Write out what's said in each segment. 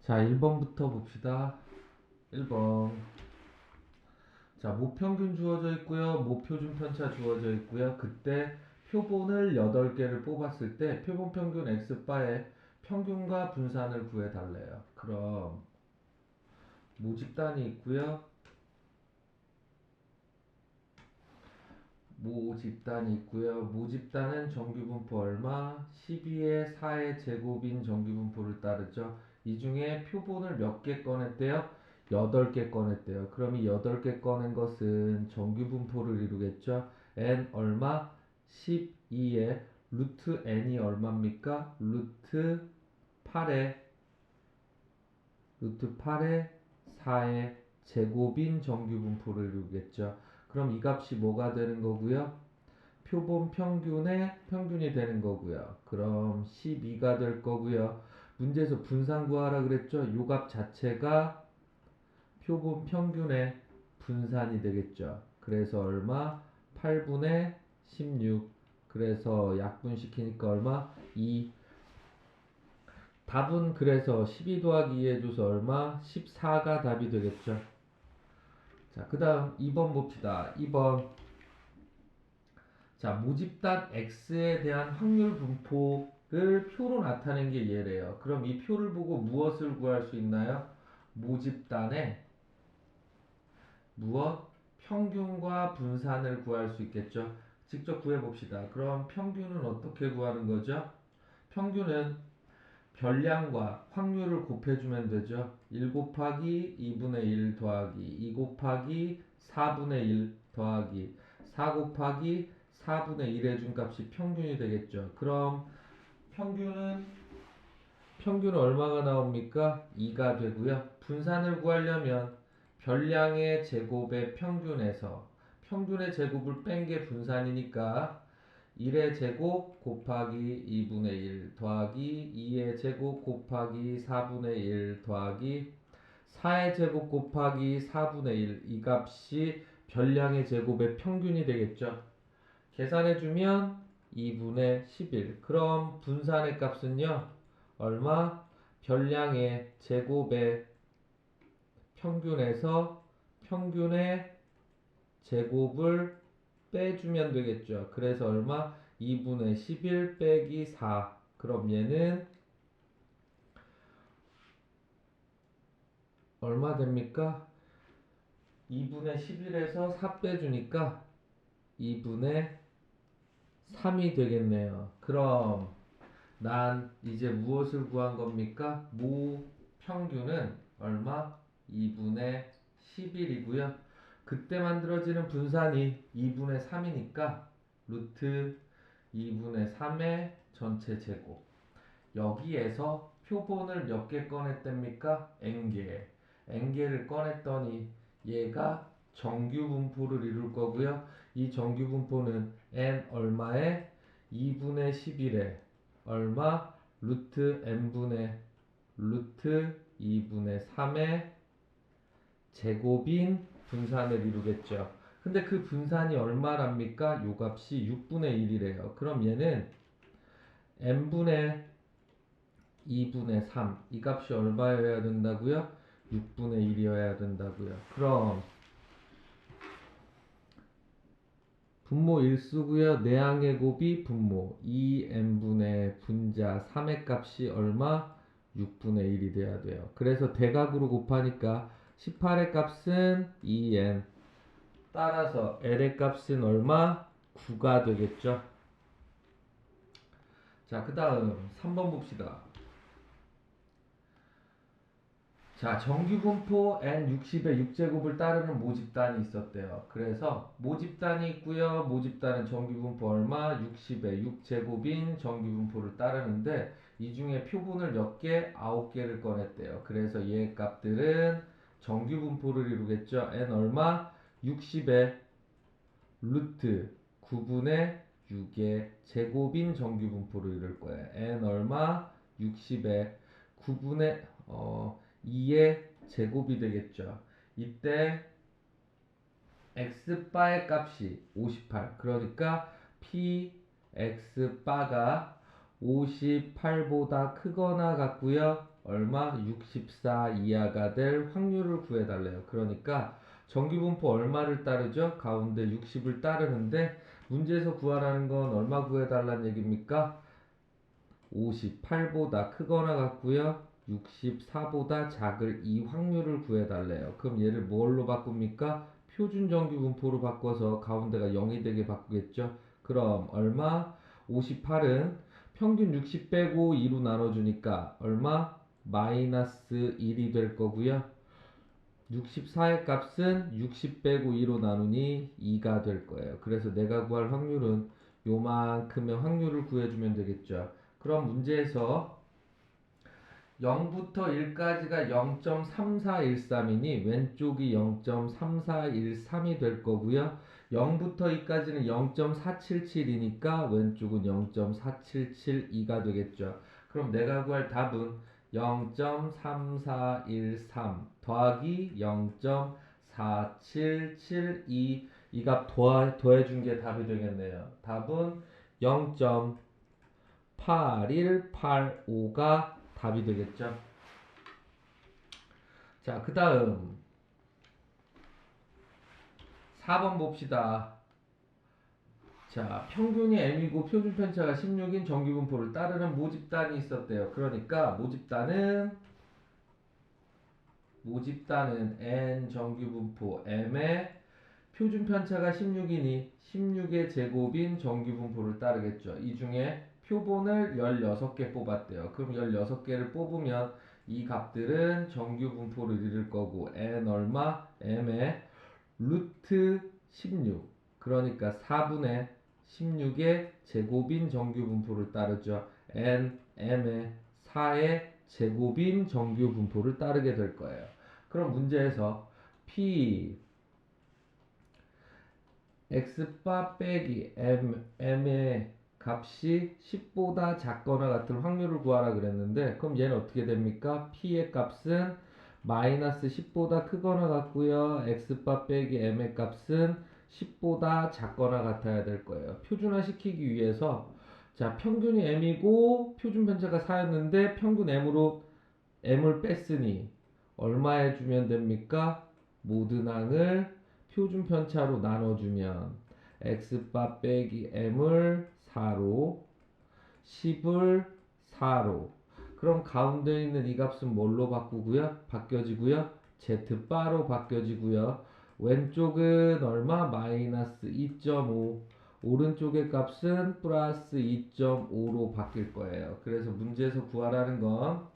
자, 1번부터 봅시다. 1번. 자, 모평균 주어져 있고요. 모표준 편차 주어져 있고요. 그때 표본을 8개를 뽑았을 때 표본 평균 x바의 평균과 분산을 구해 달래요. 그럼 모집단이 있고요. 모집단은 정규분포 얼마? 12의 4의 제곱인 정규분포를 따르죠. 이 중에 표본을 몇 개 꺼냈대요? 8개 꺼냈대요. 그럼 이 8개 꺼낸 것은 정규분포를 이루겠죠. n 얼마? 12의 루트 n이 얼마입니까? 루트 8의 4의 제곱인 정규분포를 이루겠죠. 그럼 이 값이 뭐가 되는 거고요? 표본 평균의 평균이 되는 거고요. 그럼 12가 될 거고요. 문제에서 분산 구하라 그랬죠? 요 값 자체가 표본 평균의 분산이 되겠죠. 그래서 얼마? 8분의 16. 그래서 약분시키니까 얼마? 2. 답은 그래서 12 더하기 2 해줘서 얼마? 14가 답이 되겠죠. 자, 그 다음 2번 봅시다. 2번. 자, 모집단 X에 대한 확률 분포를 표로 나타낸 게 얘래요. 그럼 이 표를 보고 무엇을 구할 수 있나요? 모집단의 무엇? 평균과 분산을 구할 수 있겠죠. 직접 구해봅시다. 그럼 평균은 어떻게 구하는 거죠? 평균은 별량과 확률을 곱해주면 되죠. 1 곱하기 2분의 1 더하기 2 곱하기 4분의 1 더하기 4 곱하기 4분의 1의 준값이 평균이 되겠죠. 그럼 평균은 얼마가 나옵니까? 2가 되고요. 분산을 구하려면 별량의 제곱의 평균에서 평균의 제곱을 뺀 게 분산이니까 1의 제곱 곱하기 2분의 1 더하기 2의 제곱 곱하기 4분의 1 더하기 4의 제곱 곱하기 4분의 1 이 값이 별량의 제곱의 평균이 되겠죠. 계산해주면 2분의 11. 그럼 분산의 값은요. 얼마? 별량의 제곱의 평균에서 평균의 제곱을 빼주면 되겠죠. 그래서 얼마? 2분의 11 빼기 4. 그럼 얘는 얼마 됩니까? 2분의 11에서 4 빼주니까 2분의 3이 되겠네요. 그럼 난 이제 무엇을 구한 겁니까? 모 평균은 얼마? 2분의 11이고요. 그때 만들어지는 분산이 2분의 3이니까 루트 2분의 3의 전체 제곱. 여기에서 표본을 몇 개 꺼냈답니까? n개. n개를 꺼냈더니 얘가 정규분포를 이룰 거고요. 이 정규분포는 n 얼마에 2분의 11에 얼마? 루트 2분의 3의 제곱인 분산을 이루겠죠. 근데 그 분산이 얼마랍니까? 요 값이 6분의 1이래요. 그럼 얘는 n분의 2분의 3. 이 값이 얼마여야 된다고요? 6분의 1이어야 된다고요. 그럼 분모 일수고요. 내항의 곱이 분모 2n분의 분자 3의 값이 얼마? 6분의 1이 돼야 돼요. 그래서 대각으로 곱하니까 18의 값은 2n. 따라서 L의 값은 얼마? 9가 되겠죠. 자, 그 다음 3번 봅시다. 자, 정규분포 n60의 6제곱을 따르는 모집단이 있었대요. 그래서 모집단이 있고요. 모집단은 정규분포 얼마? 60의 6제곱인 정규분포를 따르는데 이 중에 표본을 몇 개? 9개를 꺼냈대요. 그래서 얘 값들은 정규분포를 이루겠죠. n 얼마? 60의 루트 9분의 6의 제곱인 정규분포를 이룰 거예요. n 얼마? 60의 9분의 2의 제곱이 되겠죠. 이때 x바의 값이 58. 그러니까 px바가 58보다 크거나 같고요. 얼마? 64 이하가 될 확률을 구해달래요. 그러니까 정규분포 얼마를 따르죠? 가운데 60을 따르는데 문제에서 구하라는 건 얼마 구해달라는 얘기입니까? 58보다 크거나 같고요. 64보다 작을 이 확률을 구해달래요. 그럼 얘를 뭘로 바꿉니까? 표준 정규 분포로 바꿔서 가운데가 0이 되게 바꾸겠죠. 그럼 얼마? 58은 평균 60 빼고 2로 나눠주니까 얼마? 마이너스 1이 될 거고요. 64의 값은 60 빼고 2로 나누니 2가 될 거예요. 그래서 내가 구할 확률은 요만큼의 확률을 구해주면 되겠죠. 그럼 문제에서 0부터 1까지가 0.3413이니 왼쪽이 0.3413이 될 거고요. 0부터 2까지는 0.477이니까 왼쪽은 0.4772가 되겠죠. 그럼 내가 구할 답은 0.3413 더하기 0.4772 이 값 더해준 게 답이 되겠네요. 답은 0.8185가 답이 되겠죠. 자, 그 다음 4번 봅시다. 자, 평균이 m이고 표준 편차가 16인 정규분포를 따르는 모집단이 있었대요. 그러니까 모집단은 n 정규분포 m의 표준 편차가 16이니 16의 제곱인 정규분포를 따르겠죠. 이 중에 표본을 16개 뽑았대요. 그럼 16개를 뽑으면 이 값들은 정규분포를 이룰 거고 n 얼마? m의 루트 16 그러니까 4분의 16의 제곱인 정규분포를 따르죠. n m의 4의 제곱인 정규분포를 따르게 될 거예요. 그럼 문제에서 p x바 빼기 m의 값이 10보다 작거나 같은 확률을 구하라 그랬는데 그럼 얘는 어떻게 됩니까? p의 값은 마이너스 10보다 크거나 같고요. x바 빼기 m의 값은 10보다 작거나 같아야 될 거예요. 표준화 시키기 위해서 자 평균이 m이고 표준 편차가 4였는데 평균 m으로 m을 뺐으니 얼마 해주면 됩니까? 모든 항을 표준 편차로 나눠주면 x바 빼기 m을 4로 10을 4로 그럼 가운데 있는 이 값은 뭘로 바뀌어지고요? z바로 바뀌어지고요. 왼쪽은 얼마? 마이너스 2.5 오른쪽의 값은 플러스 2.5로 바뀔 거예요. 그래서 문제에서 구하라는 건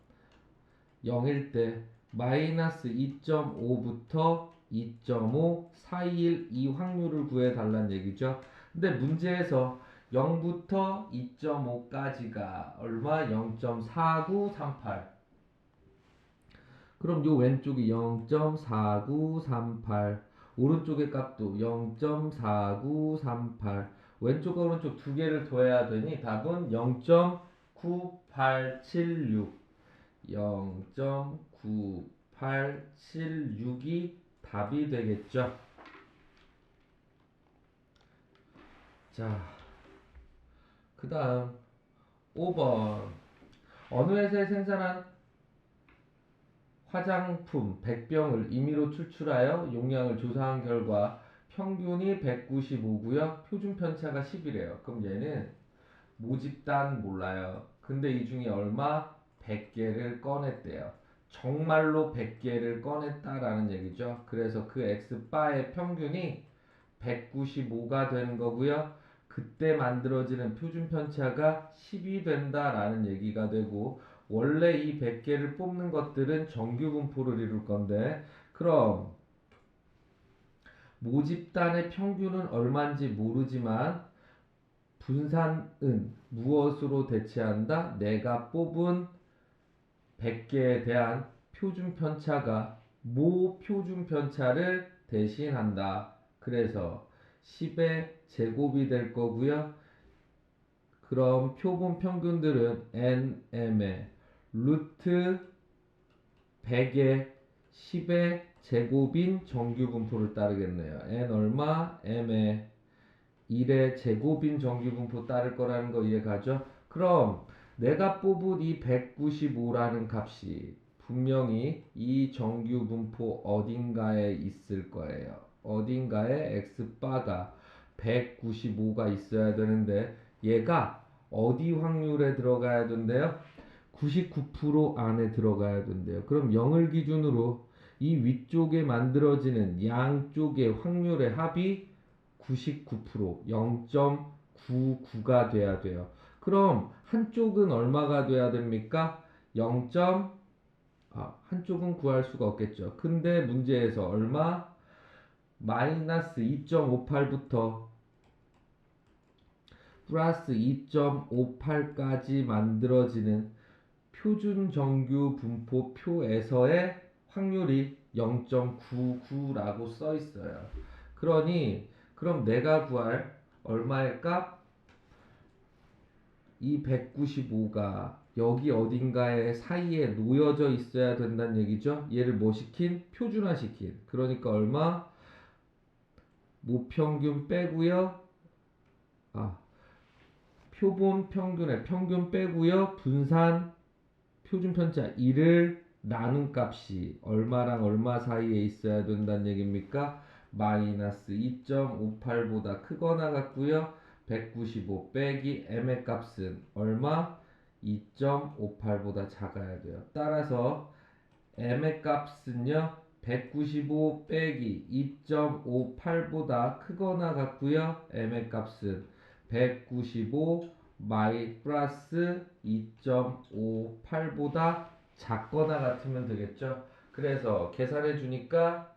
0일 때 마이너스 2.5부터 2.5 사이일 이 확률을 구해달라는 얘기죠. 근데 문제에서 0부터 2.5까지가 얼마? 0.4938 그럼 요 왼쪽이 0.4938 오른쪽의 값도 0.4938 왼쪽 오른쪽 두 개를 더해야 되니 답은 0.9876 0.9876이 답이 되겠죠. 자, 그 다음 5번 어느 회사에 생산한 화장품 100병을 임의로 추출하여 용량을 조사한 결과 평균이 195고요. 표준 편차가 10이래요. 그럼 얘는 모집단 몰라요. 근데 이 중에 얼마? 100개를 꺼냈대요. 정말로 100개를 꺼냈다라는 얘기죠. 그래서 그 x바의 평균이 195가 되는 거고요. 그때 만들어지는 표준 편차가 10이 된다라는 얘기가 되고 원래 이 100개를 뽑는 것들은 정규 분포를 이룰 건데 그럼 모집단의 평균은 얼마인지 모르지만 분산은 무엇으로 대체한다? 내가 뽑은 100개에 대한 표준 편차가 모 표준 편차를 대신한다. 그래서 10의 제곱이 될 거고요. 그럼 표본 평균들은 nm의 루트 100의 10의 제곱인 정규 분포를 따르겠네요. n 얼마? m의 1의 제곱인 정규분포 따를 거라는 거 이해가죠? 그럼 내가 뽑은 이 195라는 값이 분명히 이 정규 분포 어딘가에 있을 거예요. 어딘가에 x바가 195가 있어야 되는데 얘가 어디 확률에 들어가야 된대요? 99% 안에 들어가야 된대요. 그럼 0을 기준으로 이 위쪽에 만들어지는 양쪽의 확률의 합이 99%, 0.99가 돼야 돼요. 그럼 한쪽은 얼마가 돼야 됩니까? 0. 한쪽은 구할 수가 없겠죠. 근데 문제에서 얼마? 마이너스 2.58부터 플러스 2.58까지 만들어지는 표준 정규 분포표에서의 확률이 0.99라고 써 있어요. 그러니 그럼 내가 구할 얼마의 값? 이 195가 여기 어딘가에 사이에 놓여져 있어야 된다는 얘기죠. 얘를 뭐 시킨? 표준화 시킨. 그러니까 얼마? 모평균 빼고요. 표본 평균의 평균 빼고요. 분산 표준 편차 1을 나눈 값이 얼마랑 얼마 사이에 있어야 된다는 얘기입니까? 마이너스 2.58보다 크거나 같고요. 195 빼기 m의 값은 얼마? 2.58보다 작아야 돼요. 따라서 m의 값은요. 195 빼기 2.58보다 크거나 같고요. m의 값은 195 마이 플러스 2.58보다 작거나 같으면 되겠죠. 그래서 계산해 주니까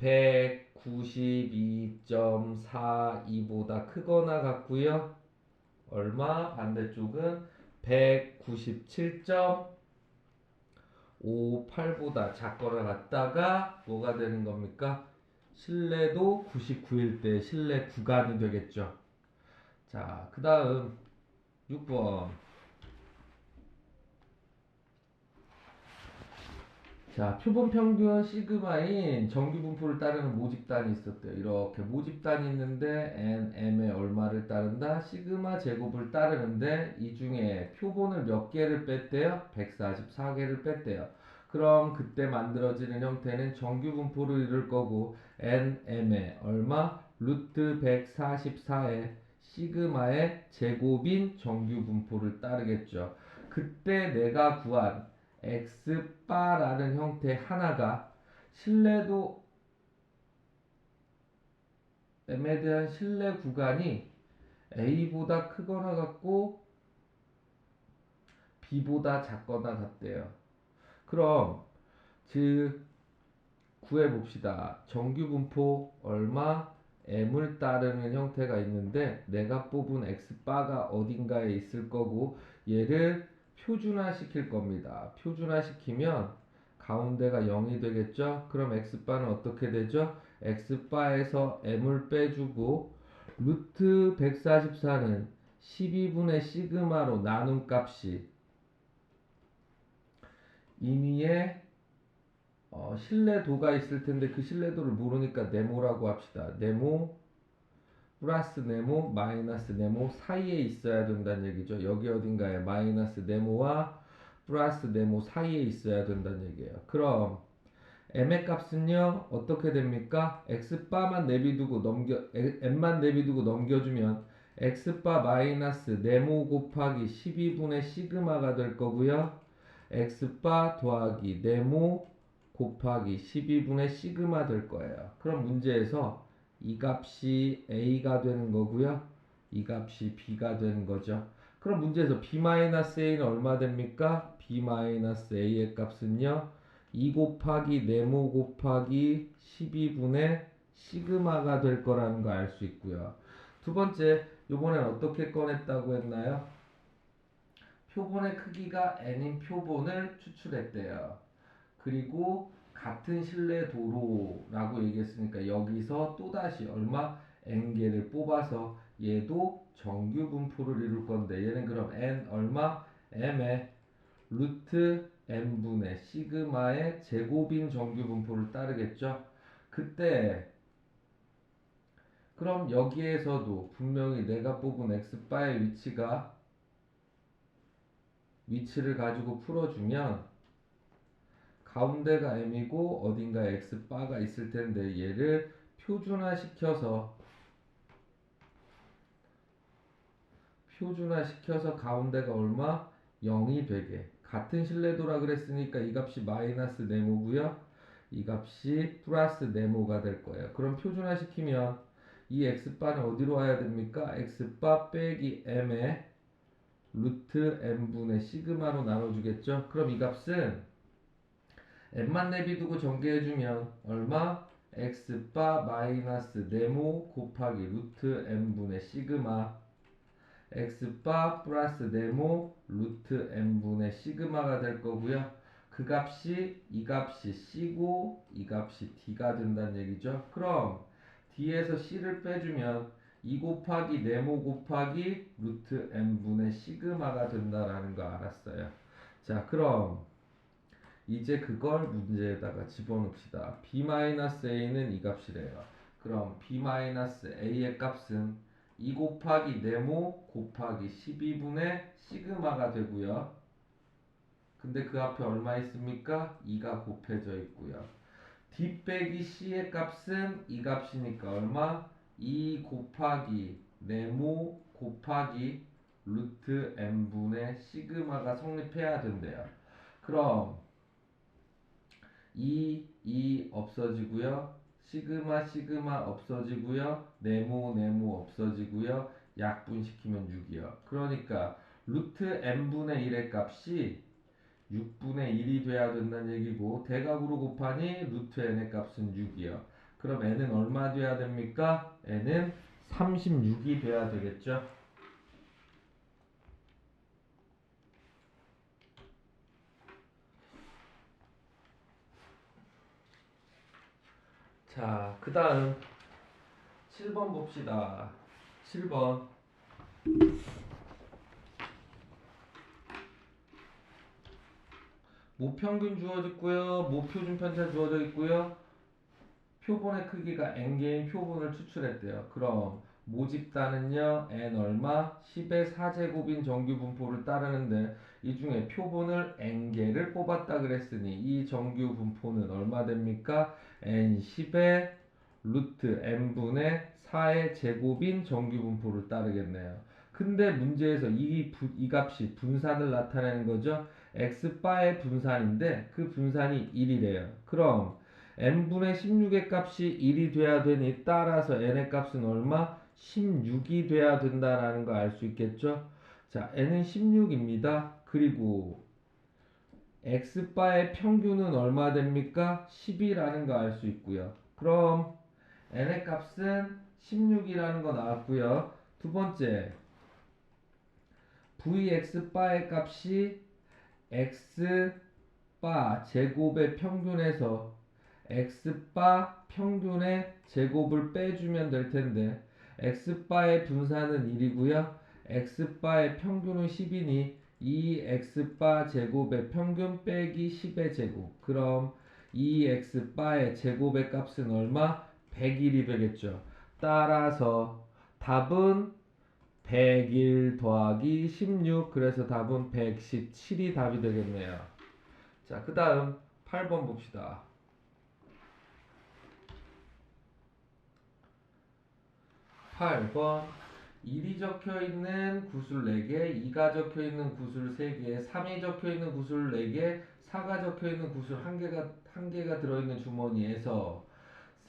192.42보다 크거나 같고요. 얼마? 반대쪽은 197.58보다 작거나 같다가 뭐가 되는 겁니까? 실내도 99일 때 실내 구간이 되겠죠. 자, 그 다음 6번. 자, 표본 평균 시그마인 정규 분포를 따르는 모집단이 있었대요. 이렇게 모집단이 있는데 n, m의 얼마를 따른다? 시그마 제곱을 따르는데 이 중에 표본을 몇 개를 뺐대요? 144개를 뺐대요. 그럼 그때 만들어지는 형태는 정규 분포를 이룰 거고 n, m의 얼마? 루트 144의 시그마의 제곱인 정규 분포를 따르겠죠. 그때 내가 구한 x바라는 형태 하나가 신뢰도 m에 대한 신뢰 구간이 a보다 크거나 같고 b보다 작거나 같대요. 그럼 즉 구해봅시다. 정규분포 얼마? m을 따르는 형태가 있는데 내가 뽑은 x바가 어딘가에 있을 거고 얘를 표준화 시킬 겁니다. 표준화 시키면 가운데가 0이 되겠죠? 그럼 x바는 어떻게 되죠? x바에서 m을 빼주고 루트 144는 12분의 시그마로 나눈 값이 인위의 신뢰도가 있을 텐데 그 신뢰도를 모르니까 네모라고 합시다. 네모 플러스 네모 마이너스 네모 사이에 있어야 된다는 얘기죠. 여기 어딘가에 마이너스 네모와 플러스 네모 사이에 있어야 된다는 얘기예요. 그럼 m의 값은요 어떻게 됩니까? x바만 내비두고 m만 내비두고 넘겨주면 x바 마이너스 네모 곱하기 12분의 시그마가 될 거고요. x바 더하기 네모 곱하기 12분의 시그마 될 거예요. 그럼 문제에서 이 값이 a가 되는 거고요. 이 값이 b가 되는 거죠. 그럼 문제에서 b-a는 얼마 됩니까? b-a의 값은요. 2 곱하기 네모 곱하기 12분의 시그마가 될 거라는 거 알 수 있고요. 두 번째, 요번엔 어떻게 꺼냈다고 했나요? 표본의 크기가 n인 표본을 추출했대요. 그리고 같은 신뢰도로라고 얘기했으니까 여기서 또다시 얼마? n개를 뽑아서 얘도 정규 분포를 이룰 건데 얘는 그럼 n 얼마? m의 루트 n분의 시그마의 제곱인 정규 분포를 따르겠죠. 그때 그럼 여기에서도 분명히 내가 뽑은 x바의 위치가 위치를 가지고 풀어주면 가운데가 m이고 어딘가에 x바가 있을 텐데 얘를 표준화시켜서 가운데가 얼마? 0이 되게 같은 신뢰도라 그랬으니까 이 값이 마이너스 네모고요. 이 값이 플러스 네모가 될 거예요. 그럼 표준화시키면 이 x바는 어디로 와야 됩니까? x바 빼기 m의 루트 m분의 시그마로 나눠주겠죠. 그럼 이 값은 m만 내비두고 전개해주면 얼마? x바 마이너스 네모 곱하기 루트 m분의 시그마 x바 플러스 네모 루트 m분의 시그마가 될 거고요. 그 값이 이 값이 c고 이 값이 d가 된다는 얘기죠. 그럼 d에서 c를 빼주면 2 곱하기 네모 곱하기 루트 m분의 시그마가 된다라는 거 알았어요. 자, 그럼 이제 그걸 문제에다가 집어넣읍시다. b-a는 이 값이래요. 그럼 b-a의 값은 2 곱하기 네모 곱하기 12분의 시그마가 되고요. 근데 그 앞에 얼마 있습니까? 2가 곱해져 있고요. d 빼기 c의 값은 이 값이니까 얼마? 2 곱하기 네모 곱하기 루트 m분의 시그마가 성립해야 된대요. 그럼 2 없어지고요. 시그마 없어지고요. 네모 없어지고요. 약분시키면 6이요. 그러니까 루트 n분의 1의 값이 6분의 1이 돼야 된다는 얘기고 대각으로 곱하니 루트 n의 값은 6이요. 그럼 n은 얼마 돼야 됩니까? n은 36이 돼야 되겠죠. 자, 그 다음 7번 봅시다. 7번 모평균 주어졌고요. 모표준 편차 주어져 있고요. 표본의 크기가 n개인 표본을 추출했대요. 그럼 모집단은요. n 얼마? 10의 4제곱인 정규 분포를 따르는데 이 중에 표본을 n개를 뽑았다 그랬으니 이 정규 분포는 얼마 됩니까? n 10의 루트 n분의 4의 제곱인 정규 분포를 따르겠네요. 근데 문제에서 이 값이 분산을 나타내는 거죠. x바의 분산인데 그 분산이 1이래요. 그럼 n분의 16의 값이 1이 돼야 되니 따라서 n의 값은 얼마? 16이 돼야 된다라는 거 알 수 있겠죠? 자, n은 16입니다. 그리고 x바의 평균은 얼마 됩니까? 10이라는 거 알 수 있고요. 그럼 n의 값은 16이라는 거 나왔고요. 두 번째, vx바의 값이 x바 제곱의 평균에서 x바 평균의 제곱을 빼주면 될 텐데 x바의 분산은 1이고요. x바의 평균은 10이니 이 x바 제곱의 평균 빼기 10의 제곱. 그럼 이 x바의 제곱의 값은 얼마? 101이 되겠죠. 따라서 답은 101 더하기 16. 그래서 답은 117이 답이 되겠네요. 자, 그 다음 8번 봅시다. 8번 1이 적혀있는 구슬 4개, 2가 적혀있는 구슬 3개, 3이 적혀있는 구슬 4개, 4가 적혀있는 구슬 1개가 들어있는 주머니에서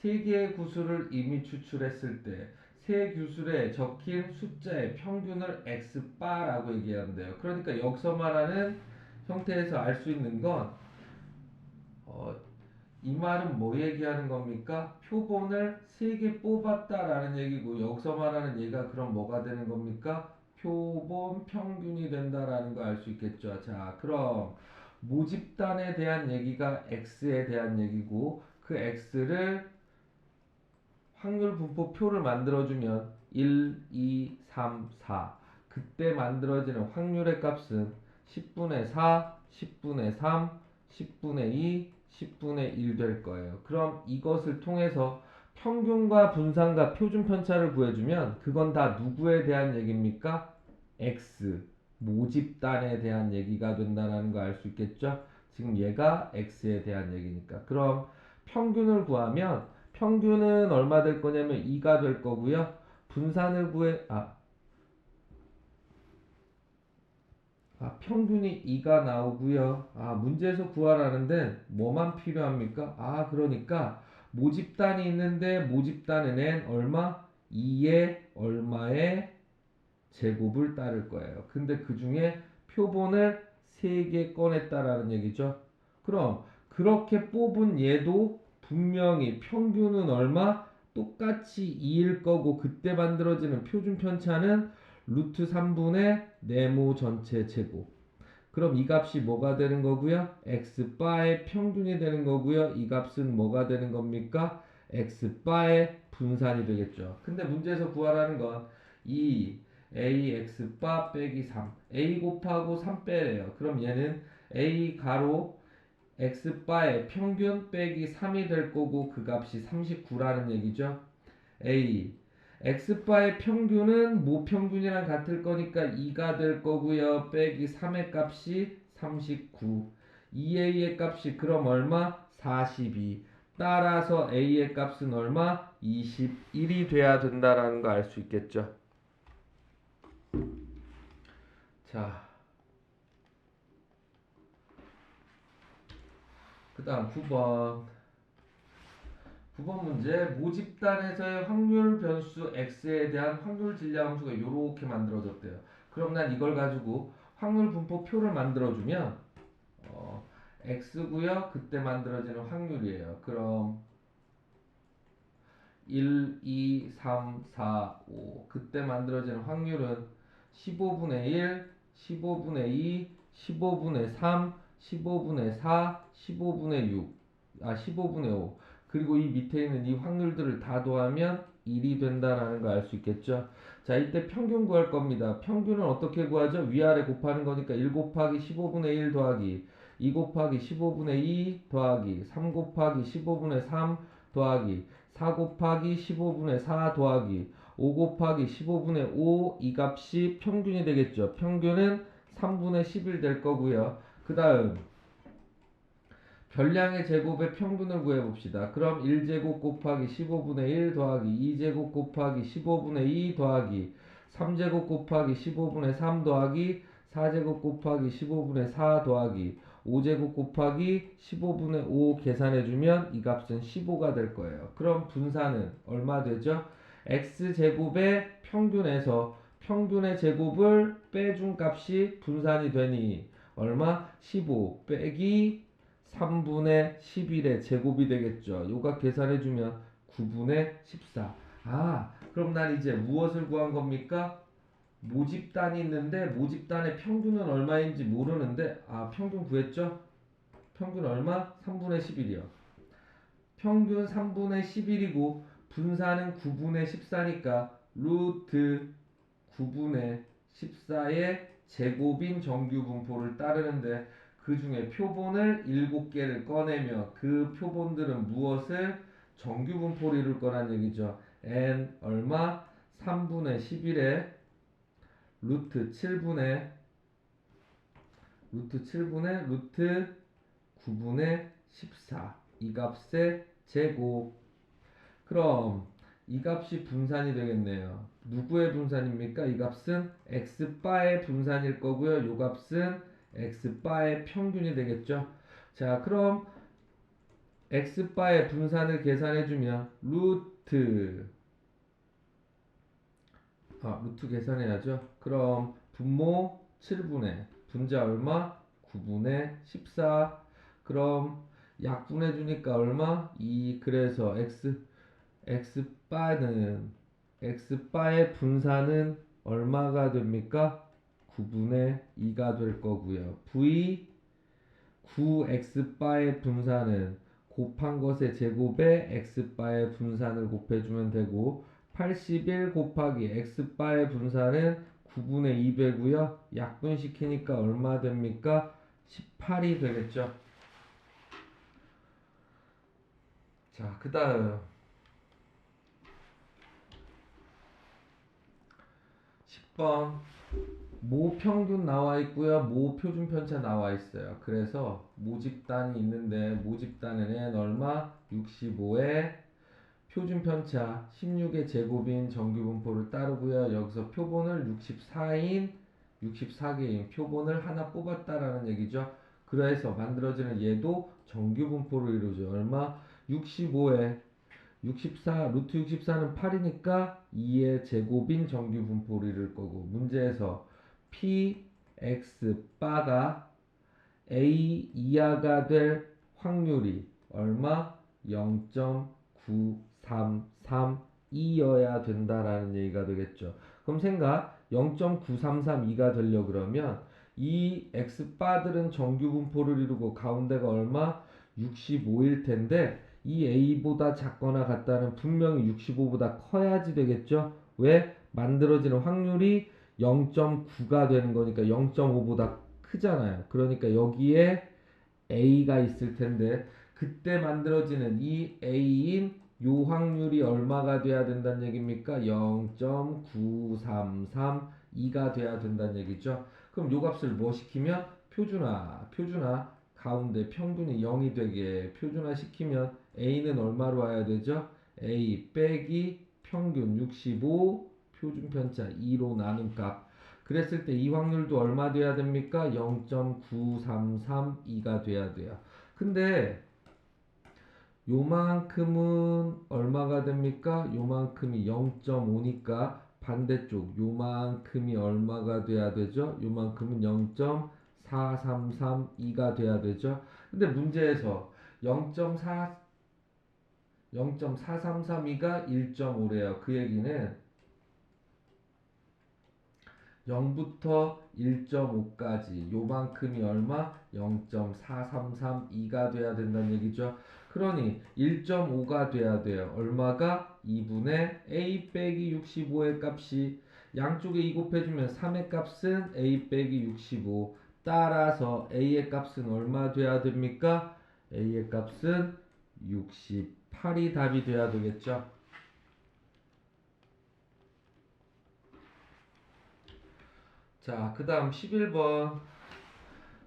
3개의 구슬을 이미 추출했을 때 세 구슬에 적힌 숫자의 평균을 x바라고 얘기하는데요. 그러니까 여기서 말하는 형태에서 알 수 있는 건 이 말은 뭐 얘기하는 겁니까? 표본을 3개 뽑았다라는 얘기고 여기서 말하는 얘가 그럼 뭐가 되는 겁니까? 표본 평균이 된다라는 거 알 수 있겠죠. 자, 그럼 모집단에 대한 얘기가 x에 대한 얘기고 그 x를 확률 분포표를 만들어주면 1, 2, 3, 4 그때 만들어지는 확률의 값은 10분의 4, 10분의 3, 10분의 2, 10분의 1 될 거예요. 그럼 이것을 통해서 평균과 분산과 표준 편차를 구해주면 그건 다 누구에 대한 얘기입니까? x 모집단에 대한 얘기가 된다는 거 알 수 있겠죠? 지금 얘가 x에 대한 얘기니까. 그럼 평균을 구하면 평균은 얼마 될 거냐면 2가 될 거고요. 분산을 평균이 2가 나오고요. 문제에서 구하라는데 뭐만 필요합니까? 그러니까 모집단이 있는데 모집단은 n 얼마? 2에 얼마의 제곱을 따를 거예요. 근데 그 중에 표본을 3개 꺼냈다라는 얘기죠. 그럼 그렇게 뽑은 얘도 분명히 평균은 얼마? 똑같이 2일 거고 그때 만들어지는 표준 편차는 루트 3분의 네모 전체 제곱. 그럼 이 값이 뭐가 되는 거고요? x바의 평균이 되는 거고요. 이 값은 뭐가 되는 겁니까? x바의 분산이 되겠죠. 근데 문제에서 구하라는 건 이 ax바 빼기 3 a 곱하고 3 빼래요. 그럼 얘는 a 가로 x바의 평균 빼기 3이 될 거고 그 값이 39라는 얘기죠. a x바의 평균은 모평균이랑 같을 거니까 2가 될 거고요. 빼기 3의 값이 39. 2a의 값이 그럼 얼마? 42. 따라서 a의 값은 얼마? 21이 돼야 된다라는 거 알 수 있겠죠. 자, 그 다음 9번. 9번 문제. 모집단에서의 확률 변수 x에 대한 확률 질량함수가 이렇게 만들어졌대요. 그럼 난 이걸 가지고 확률 분포 표를 만들어주면 x고요. 그때 만들어지는 확률이에요. 그럼 1, 2, 3, 4, 5 그때 만들어지는 확률은 15분의 1, 15분의 2, 15분의 3, 15분의 4, 15분의 6, 15분의 5 그리고 이 밑에 있는 이 확률들을 다 더하면 1이 된다라는 거 알 수 있겠죠? 자, 이때 평균 구할 겁니다. 평균은 어떻게 구하죠? 위아래 곱하는 거니까 1 곱하기 15분의 1 더하기 2 곱하기 15분의 2 더하기 3 곱하기 15분의 3 더하기 4 곱하기 15분의 4 더하기 5 곱하기 15분의 5 이 값이 평균이 되겠죠. 평균은 3분의 11 될 거고요. 그 다음 별량의 제곱의 평균을 구해봅시다. 그럼 1제곱 곱하기 15분의 1 더하기 2제곱 곱하기 15분의 2 더하기 3제곱 곱하기 15분의 3 더하기 4제곱 곱하기 15분의 4 더하기 5제곱 곱하기 15분의 5 계산해주면 이 값은 15가 될 거예요. 그럼 분산은 얼마 되죠? x제곱의 평균에서 평균의 제곱을 빼준 값이 분산이 되니 얼마? 15 빼기 3분의 11의 제곱이 되겠죠. 요가 계산해주면 9분의 14. 그럼 난 이제 무엇을 구한 겁니까? 모집단이 있는데 모집단의 평균은 얼마인지 모르는데 평균 구했죠? 평균 얼마? 3분의 11이요. 평균 3분의 11이고 분산은 9분의 14니까 루트 9분의 14의 제곱인 정규 분포를 따르는데 그 중에 표본을 7개를 꺼내며 그 표본들은 무엇을 정규 분포를 이룰 거란 얘기죠. n 얼마? 3분의 11에 루트 9분의 14 이 값의 제곱. 그럼 이 값이 분산이 되겠네요. 누구의 분산입니까? 이 값은 x바의 분산일 거고요. 이 값은 x바의 평균이 되겠죠. 자, 그럼 x바의 분산을 계산해주면 루트 계산해야죠. 그럼 분모 7분의 분자 얼마? 9분의 14. 그럼 약분해주니까 얼마? 2. 그래서 x바의 분산은 얼마가 됩니까? 9분의 2가 될 거고요. v 9x바의 분산은 곱한 것의 제곱에 x바의 분산을 곱해주면 되고 81 곱하기 x바의 분산은 9분의 2배고요. 약분시키니까 얼마 됩니까? 18이 되겠죠. 자, 그 다음 10번 모 평균 나와 있고요. 모 표준 편차 나와 있어요. 그래서 모집단이 있는데 모집단은 n 얼마? 65에 표준 편차 16의 제곱인 정규 분포를 따르고요. 여기서 표본을 64개인 표본을 하나 뽑았다라는 얘기죠. 그래서 만들어지는 얘도 정규 분포를 이루죠. 얼마? 65에 64, 루트 64는 8이니까 2의 제곱인 정규 분포를 이룰 거고, 문제에서 p, x, 바가 a 이하가 될 확률이 얼마? 0.9332여야 된다라는 얘기가 되겠죠. 그럼 생각 0.9332가 되려 그러면 이 x바들은 정규 분포를 이루고 가운데가 얼마? 65일 텐데 이 a보다 작거나 같다는 분명히 65보다 커야지 되겠죠. 왜? 만들어지는 확률이 0.9가 되는 거니까 0.5보다 크잖아요. 그러니까 여기에 a가 있을 텐데 그때 만들어지는 이 a인 요 확률이 얼마가 돼야 된다는 얘기입니까? 0.9332가 돼야 된다는 얘기죠. 그럼 요 값을 뭐 시키면 표준화 가운데 평균이 0이 되게 표준화 시키면 a는 얼마로 와야 되죠? a 빼기 평균 65 표준 편차 2로 나눈 값. 그랬을 때 이 확률도 얼마 돼야 됩니까? 0.9332가 돼야 돼요. 근데 요만큼은 얼마가 됩니까? 요만큼이 0.5니까 반대쪽 요만큼이 얼마가 돼야 되죠? 요만큼은 0.4332가 돼야 되죠. 근데 문제에서 0.4332가 1.5래요. 그 얘기는 0부터 1.5까지 요만큼이 얼마? 0.4332가 돼야 된다는 얘기죠. 그러니 1.5가 돼야 돼요. 얼마가? 2분의 a 빼기 65의 값이 양쪽에 2 곱해주면 3의 값은 a 빼기 65 따라서 a의 값은 얼마 돼야 됩니까? a의 값은 68이 답이 돼야 되겠죠. 자, 그 다음 11번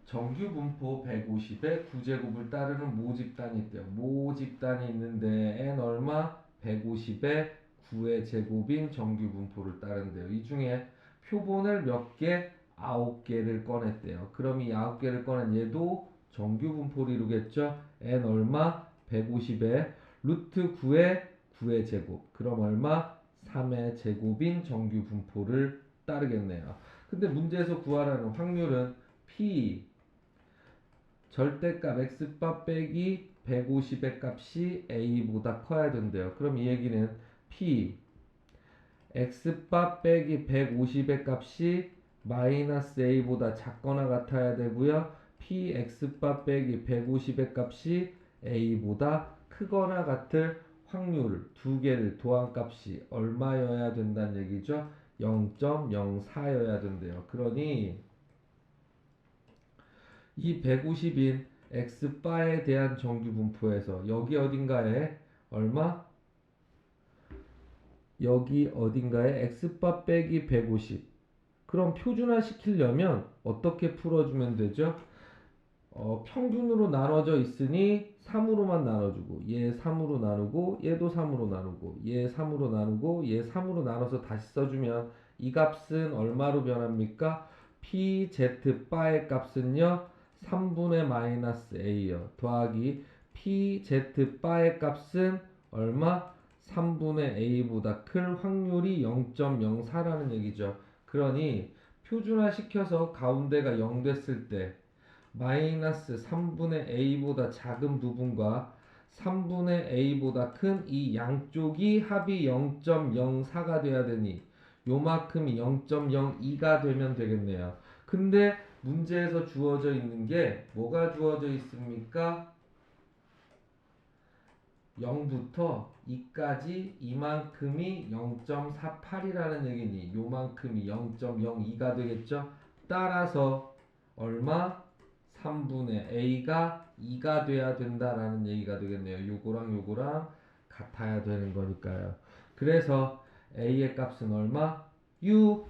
정규 분포 150에 9제곱을 따르는 모집단이 있대요. 모집단이 있는데 n 얼마? 150에 9의 제곱인 정규 분포를 따른대요. 이 중에 표본을 몇 개? 9개를 꺼냈대요. 그럼 이 9개를 꺼낸 얘도 정규 분포를 이루겠죠? n 얼마? 150에 루트 9의 제곱. 그럼 얼마? 3의 제곱인 정규 분포를 따르겠네요. 근데 문제에서 구하라는 확률은 p 절대값 x바 빼기 150의 값이 a보다 커야 된대요. 그럼 이 얘기는 p x바 빼기 150의 값이 마이너스 a보다 작거나 같아야 되고요. p x바 빼기 150의 값이 a보다 크거나 같을 확률 두 개를 도한 값이 얼마여야 된다는 얘기죠? 0.04여야 된대요. 그러니 이 150인 x바에 대한 정규 분포에서 여기 어딘가에 얼마? 여기 어딘가에 x바 빼기 150. 그럼 표준화 시키려면 어떻게 풀어주면 되죠? 평균으로 나눠져 있으니 3으로만 나눠주고 얘 3으로 나누고 얘도 3으로 나누고 얘 3으로 나누고 얘 3으로 나눠서 다시 써주면 이 값은 얼마로 변합니까? pz 바의 값은요 3분의 마이너스 a요 더하기 pz 바의 값은 얼마? 3분의 a보다 클 확률이 0.04라는 얘기죠. 그러니 표준화 시켜서 가운데가 0 됐을 때 마이너스 3분의 a보다 작은 부분과 3분의 a보다 큰 이 양쪽이 합이 0.04가 돼야 되니 요만큼이 0.02가 되면 되겠네요. 근데 문제에서 주어져 있는 게 뭐가 주어져 있습니까? 0부터 2까지 이만큼이 0.48이라는 얘기니 요만큼이 0.02가 되겠죠? 따라서 얼마? 3분의 a가 2가 돼야 된다라는 얘기가 되겠네요. 요거랑 같아야 되는 거니까요. 그래서 a의 값은 얼마? 6